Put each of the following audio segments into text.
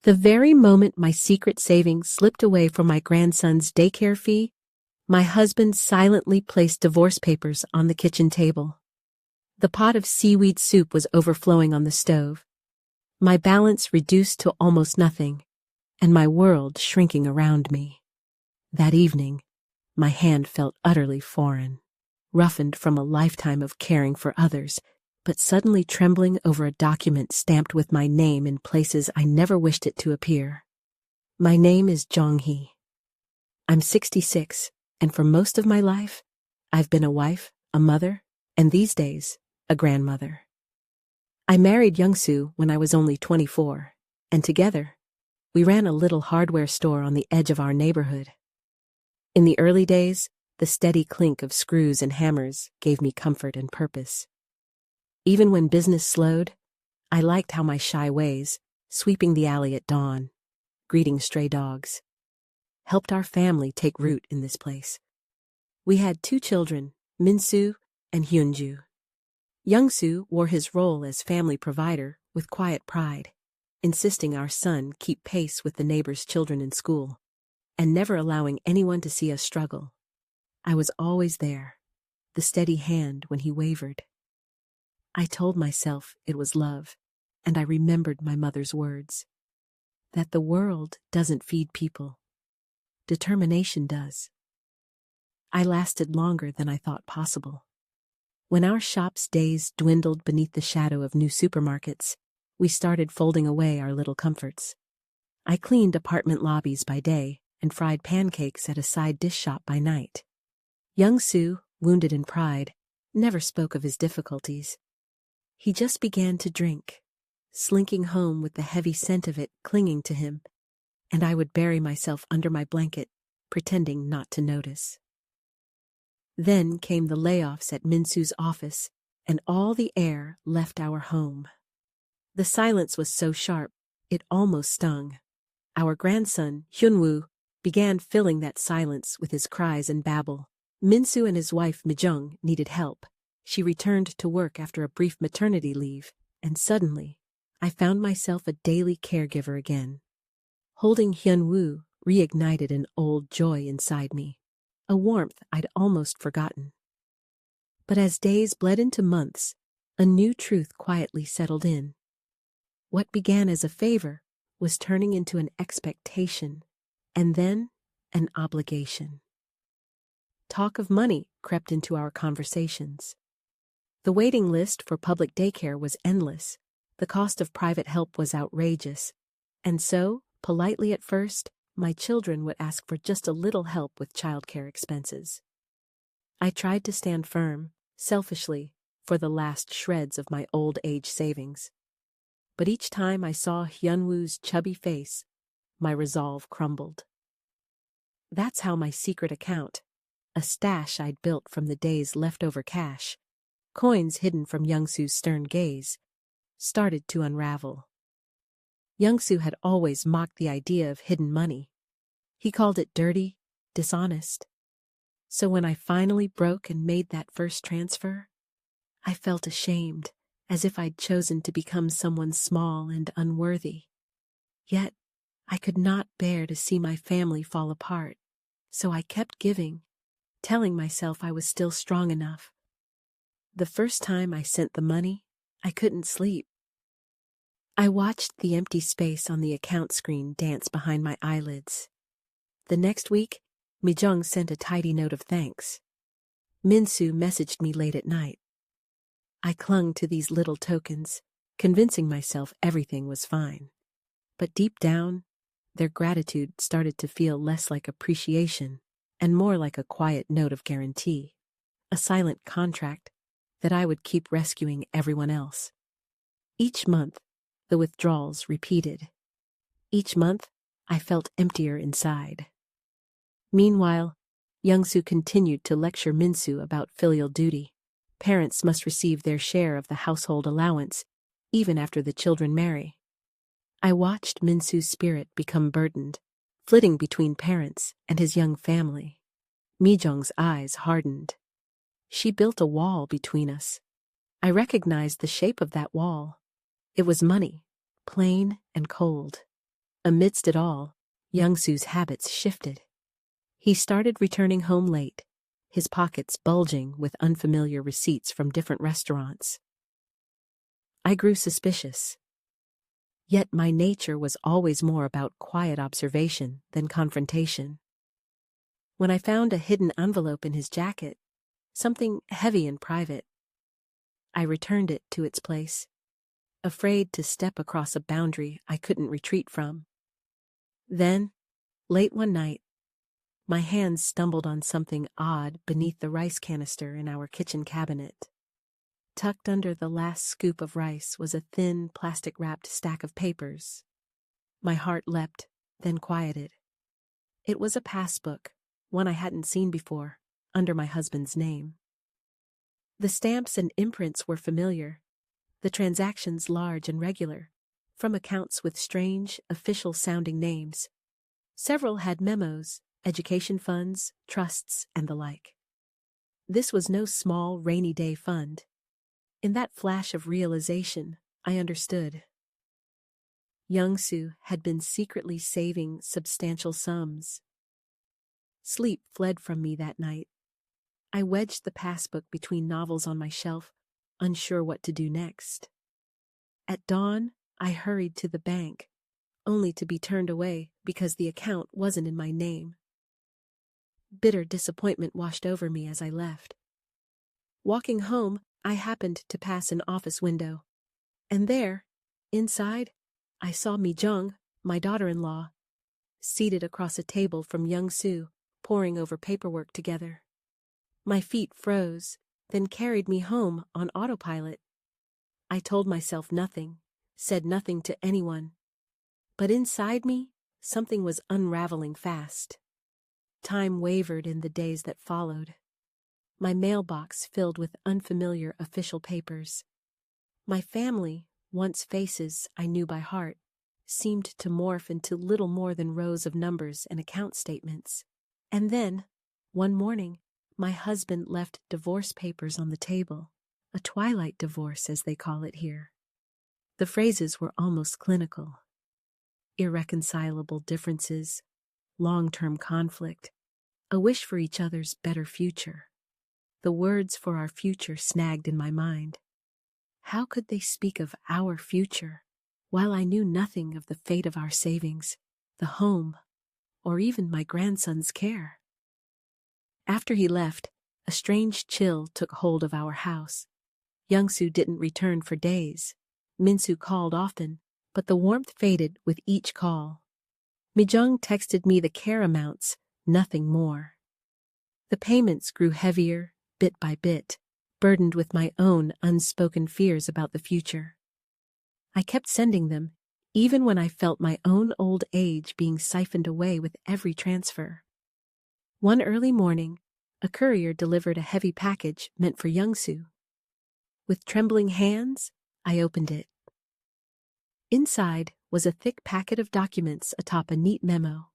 The very moment my secret savings slipped away from my grandson's daycare fee, my husband silently placed divorce papers on the kitchen table. The pot of seaweed soup was overflowing on the stove. My balance reduced to almost nothing, and my world shrinking around me. That evening, my hand felt utterly foreign, roughened from a lifetime of caring for others, but suddenly trembling over a document stamped with my name in places I never wished it to appear. My name is Jeong-hee. I'm 66, and for most of my life, I've been a wife, a mother, and these days, a grandmother. I married Young-soo when I was only 24, and together, we ran a little hardware store on the edge of our neighborhood. In the early days, the steady clink of screws and hammers gave me comfort and purpose. Even when business slowed, I liked how my shy ways, sweeping the alley at dawn, greeting stray dogs, helped our family take root in this place. We had 2 children, Min-soo and Hyun-ju. Young-soo wore his role as family provider with quiet pride, insisting our son keep pace with the neighbors' children in school, and never allowing anyone to see us struggle. I was always there, the steady hand when he wavered. I told myself it was love, and I remembered my mother's words, that the world doesn't feed people. Determination does. I lasted longer than I thought possible. When our shop's days dwindled beneath the shadow of new supermarkets, we started folding away our little comforts. I cleaned apartment lobbies by day and fried pancakes at a side dish shop by night. Young-soo, wounded in pride, never spoke of his difficulties. He just began to drink, slinking home with the heavy scent of it clinging to him, and I would bury myself under my blanket, pretending not to notice. Then came the layoffs at Min-soo's office, and all the air left our home. The silence was so sharp, it almost stung. Our grandson, Hyun-woo, began filling that silence with his cries and babble. Min-soo and his wife, Mi-jung, needed help. She returned to work after a brief maternity leave, and suddenly, I found myself a daily caregiver again. Holding Hyun-woo reignited an old joy inside me, a warmth I'd almost forgotten. But as days bled into months, a new truth quietly settled in. What began as a favor was turning into an expectation, and then an obligation. Talk of money crept into our conversations. The waiting list for public daycare was endless, the cost of private help was outrageous, and so, politely at first, my children would ask for just a little help with childcare expenses. I tried to stand firm, selfishly, for the last shreds of my old age savings. But each time I saw Hyun-woo's chubby face, my resolve crumbled. That's how my secret account, a stash I'd built from the day's leftover cash, coins hidden from Young-soo's stern gaze, started to unravel. Young-soo had always mocked the idea of hidden money. He called it dirty, dishonest. So when I finally broke and made that first transfer, I felt ashamed, as if I'd chosen to become someone small and unworthy. Yet, I could not bear to see my family fall apart, so I kept giving, telling myself I was still strong enough. The first time I sent the money, I couldn't sleep. I watched the empty space on the account screen dance behind my eyelids. The next week, Mi-jung sent a tidy note of thanks. Min-soo messaged me late at night. I clung to these little tokens, convincing myself everything was fine. But deep down, their gratitude started to feel less like appreciation and more like a quiet note of guarantee, a silent contract that I would keep rescuing everyone else. Each month, the withdrawals repeated. Each month, I felt emptier inside. Meanwhile, Young-soo continued to lecture Min-soo about filial duty. Parents must receive their share of the household allowance, even after the children marry. I watched Min-soo's spirit become burdened, flitting between parents and his young family. Mi-jung's eyes hardened. She built a wall between us. I recognized the shape of that wall. It was money, plain and cold. Amidst it all, Young-soo's habits shifted. He started returning home late, his pockets bulging with unfamiliar receipts from different restaurants. I grew suspicious. Yet my nature was always more about quiet observation than confrontation. When I found a hidden envelope in his jacket, something heavy and private, I returned it to its place, afraid to step across a boundary I couldn't retreat from. Then, late one night, my hands stumbled on something odd beneath the rice canister in our kitchen cabinet. Tucked under the last scoop of rice was a thin, plastic-wrapped stack of papers. My heart leapt, then quieted. It was a passbook, one I hadn't seen before, under my husband's name. The stamps and imprints were familiar, the transactions large and regular, from accounts with strange, official-sounding names. Several had memos, education funds, trusts, and the like. This was no small rainy-day fund. In that flash of realization, I understood. Young-soo had been secretly saving substantial sums. Sleep fled from me that night. I wedged the passbook between novels on my shelf, unsure what to do next. At dawn, I hurried to the bank, only to be turned away because the account wasn't in my name. Bitter disappointment washed over me as I left. Walking home, I happened to pass an office window, and there, inside, I saw Mi-jung, my daughter-in-law, seated across a table from Young-soo, poring over paperwork together. My feet froze, then carried me home on autopilot. I told myself nothing, said nothing to anyone. But inside me, something was unraveling fast. Time wavered in the days that followed. My mailbox filled with unfamiliar official papers. My family, once faces I knew by heart, seemed to morph into little more than rows of numbers and account statements. And then, one morning, my husband left divorce papers on the table, a twilight divorce as they call it here. The phrases were almost clinical. Irreconcilable differences, long-term conflict, a wish for each other's better future. The words for our future snagged in my mind. How could they speak of our future, while I knew nothing of the fate of our savings, the home, or even my grandson's care? After he left, a strange chill took hold of our house. Young-soo didn't return for days. Min-soo called often, but the warmth faded with each call. Mi-jung texted me the care amounts, nothing more. The payments grew heavier, bit by bit, burdened with my own unspoken fears about the future. I kept sending them, even when I felt my own old age being siphoned away with every transfer. One early morning, a courier delivered a heavy package meant for Young-soo. With trembling hands, I opened it. Inside was a thick packet of documents atop a neat memo.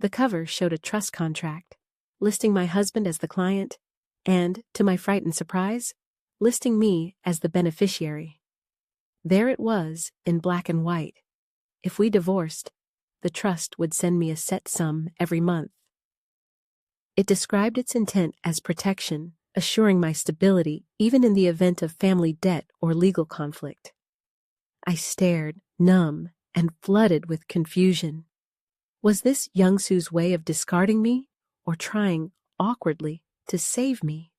The cover showed a trust contract, listing my husband as the client, and, to my frightened surprise, listing me as the beneficiary. There it was, in black and white. If we divorced, the trust would send me a set sum every month. It described its intent as protection, assuring my stability even in the event of family debt or legal conflict. I stared, numb, and flooded with confusion. Was this Young-soo's way of discarding me, or trying, awkwardly, to save me?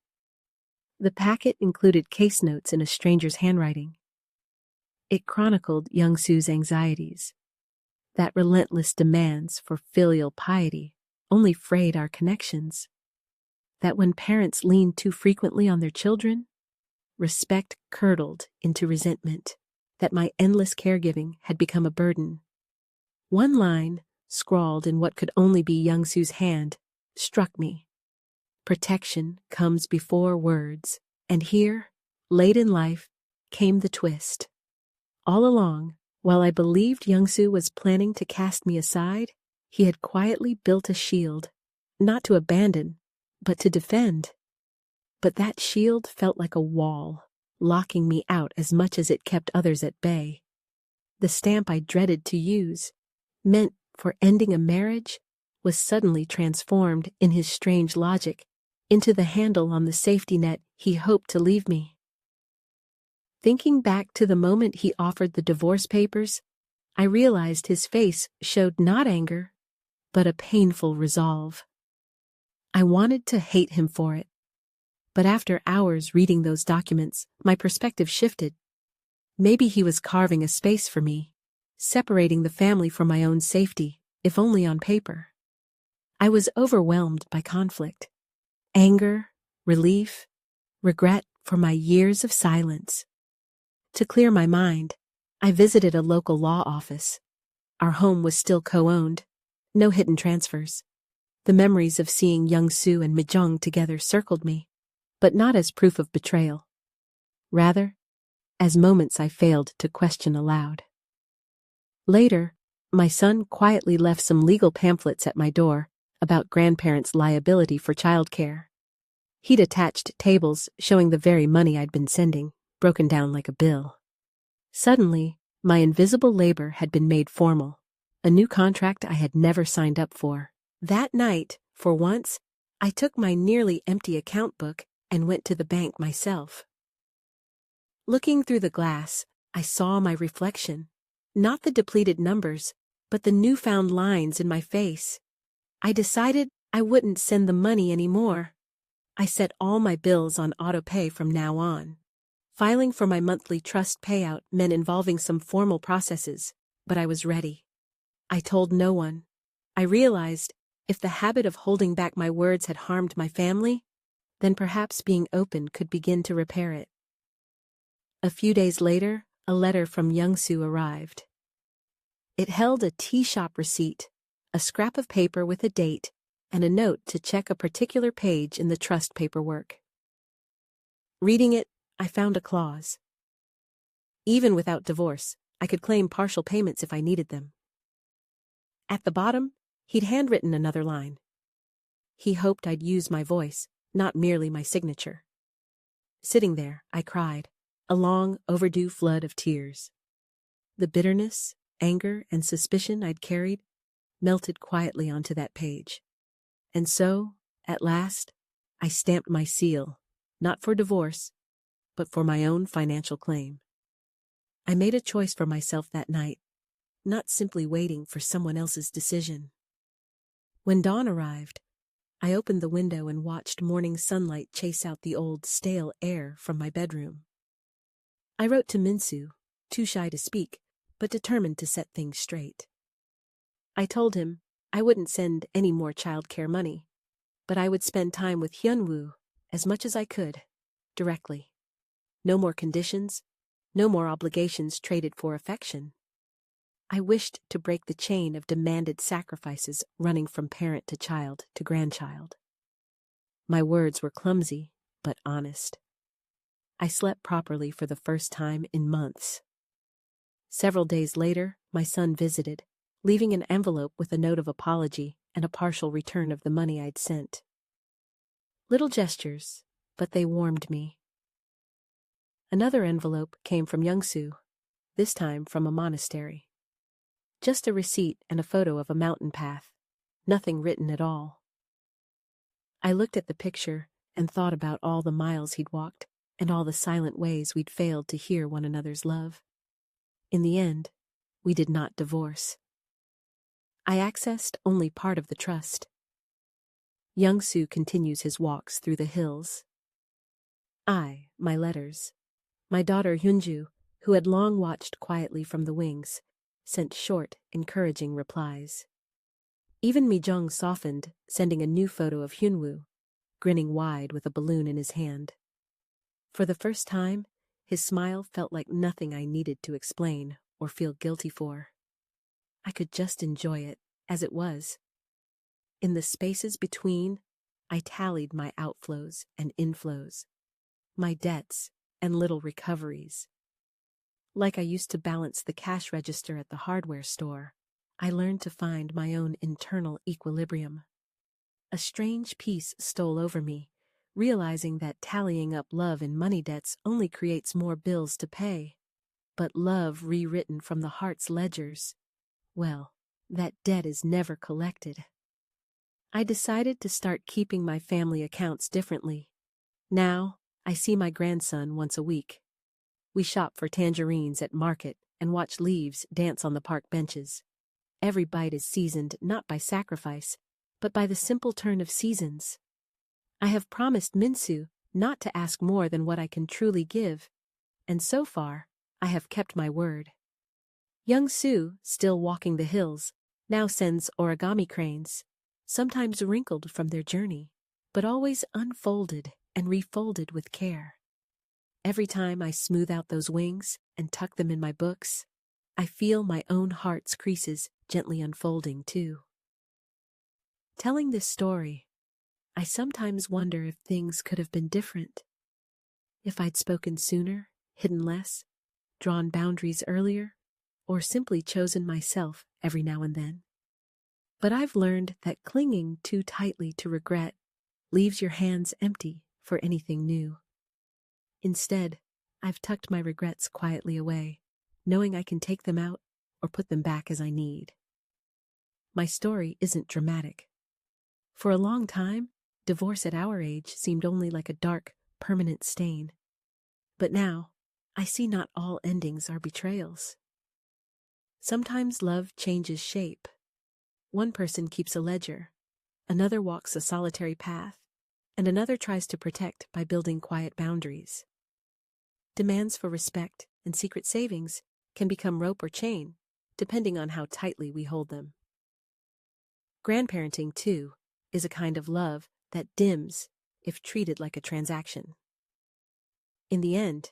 The packet included case notes in a stranger's handwriting. It chronicled Young-soo's anxieties. That relentless demands for filial piety only frayed our connections. That when parents leaned too frequently on their children, respect curdled into resentment. That my endless caregiving had become a burden. One line, scrawled in what could only be Young-soo's hand, struck me. Protection comes before words, and here, late in life, came the twist. All along, while I believed Young-soo was planning to cast me aside, he had quietly built a shield, not to abandon, but to defend. But that shield felt like a wall, locking me out as much as it kept others at bay. The stamp I dreaded to use, meant for ending a marriage was suddenly transformed in his strange logic into the handle on the safety net he hoped to leave me. Thinking back to the moment he offered the divorce papers, I realized his face showed not anger, but a painful resolve. I wanted to hate him for it. But after hours reading those documents, my perspective shifted. Maybe he was carving a space for me, separating the family for my own safety, if only on paper. I was overwhelmed by conflict, anger, relief, regret for my years of silence. To clear my mind, I visited a local law office. Our home was still co-owned, no hidden transfers. The memories of seeing Young-soo and Mi-jung together circled me, but not as proof of betrayal. Rather, as moments I failed to question aloud. Later, my son quietly left some legal pamphlets at my door about grandparents' liability for childcare. He'd attached tables showing the very money I'd been sending, broken down like a bill. Suddenly, my invisible labor had been made formal, a new contract I had never signed up for. That night, for once, I took my nearly empty account book and went to the bank myself. Looking through the glass, I saw my reflection, not the depleted numbers, but the newfound lines in my face. I decided I wouldn't send the money anymore. I set all my bills on auto-pay from now on. Filing for my monthly trust payout meant involving some formal processes, but I was ready. I told no one. I realized if the habit of holding back my words had harmed my family, then perhaps being open could begin to repair it. A few days later, a letter from Young-soo arrived. It held a tea shop receipt, a scrap of paper with a date, and a note to check a particular page in the trust paperwork. Reading it, I found a clause. Even without divorce, I could claim partial payments if I needed them. At the bottom, he'd handwritten another line. He hoped I'd use my voice, not merely my signature. Sitting there, I cried, a long, overdue flood of tears. The bitterness, anger, and suspicion I'd carried melted quietly onto that page. And so, at last, I stamped my seal, not for divorce, but for my own financial claim. I made a choice for myself that night, not simply waiting for someone else's decision. When dawn arrived, I opened the window and watched morning sunlight chase out the old, stale air from my bedroom. I wrote to Min-soo, too shy to speak, but determined to set things straight. I told him I wouldn't send any more childcare money, but I would spend time with Hyun-woo as much as I could, directly. No more conditions, no more obligations traded for affection. I wished to break the chain of demanded sacrifices running from parent to child to grandchild. My words were clumsy, but honest. I slept properly for the first time in months. Several days later, my son visited, leaving an envelope with a note of apology and a partial return of the money I'd sent. Little gestures, but they warmed me. Another envelope came from Young-soo, this time from a monastery. Just a receipt and a photo of a mountain path, nothing written at all. I looked at the picture and thought about all the miles he'd walked and all the silent ways we'd failed to hear one another's love. In the end, we did not divorce. I accessed only part of the trust. Young-soo continues his walks through the hills. My letters. My daughter Hyunju, who had long watched quietly from the wings, sent short, encouraging replies. Even Mi-jung softened, sending a new photo of Hyunwoo, grinning wide with a balloon in his hand. For the first time, his smile felt like nothing I needed to explain or feel guilty for. I could just enjoy it, as it was. In the spaces between, I tallied my outflows and inflows, my debts and little recoveries. Like I used to balance the cash register at the hardware store, I learned to find my own internal equilibrium. A strange peace stole over me, realizing that tallying up love and money debts only creates more bills to pay. But love rewritten from the heart's ledgers, well, That debt is never collected. I decided to start keeping my family accounts differently. Now, I see my grandson once a week. We shop for tangerines at market and watch leaves dance on the park benches. Every bite is seasoned not by sacrifice, but by the simple turn of seasons. I have promised Minsu not to ask more than what I can truly give, and so far, I have kept my word. Young Sue, still walking the hills, now sends origami cranes, sometimes wrinkled from their journey, but always unfolded and refolded with care. Every time I smooth out those wings and tuck them in my books, I feel my own heart's creases gently unfolding too. Telling this story, I sometimes wonder if things could have been different. If I'd spoken sooner, hidden less, drawn boundaries earlier, or simply chosen myself every now and then. But I've learned that clinging too tightly to regret leaves your hands empty for anything new. Instead, I've tucked my regrets quietly away, knowing I can take them out or put them back as I need. My story isn't dramatic. For a long time, divorce at our age seemed only like a dark, permanent stain. But now, I see not all endings are betrayals. Sometimes love changes shape. One person keeps a ledger, another walks a solitary path, and another tries to protect by building quiet boundaries. Demands for respect and secret savings can become rope or chain, depending on how tightly we hold them. Grandparenting, too, is a kind of love that dims if treated like a transaction. In the end,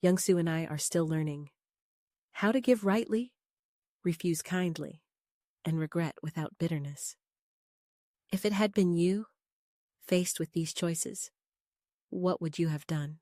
young Sue and I are still learning how to give rightly, refuse kindly, and regret without bitterness. If it had been you, faced with these choices, what would you have done?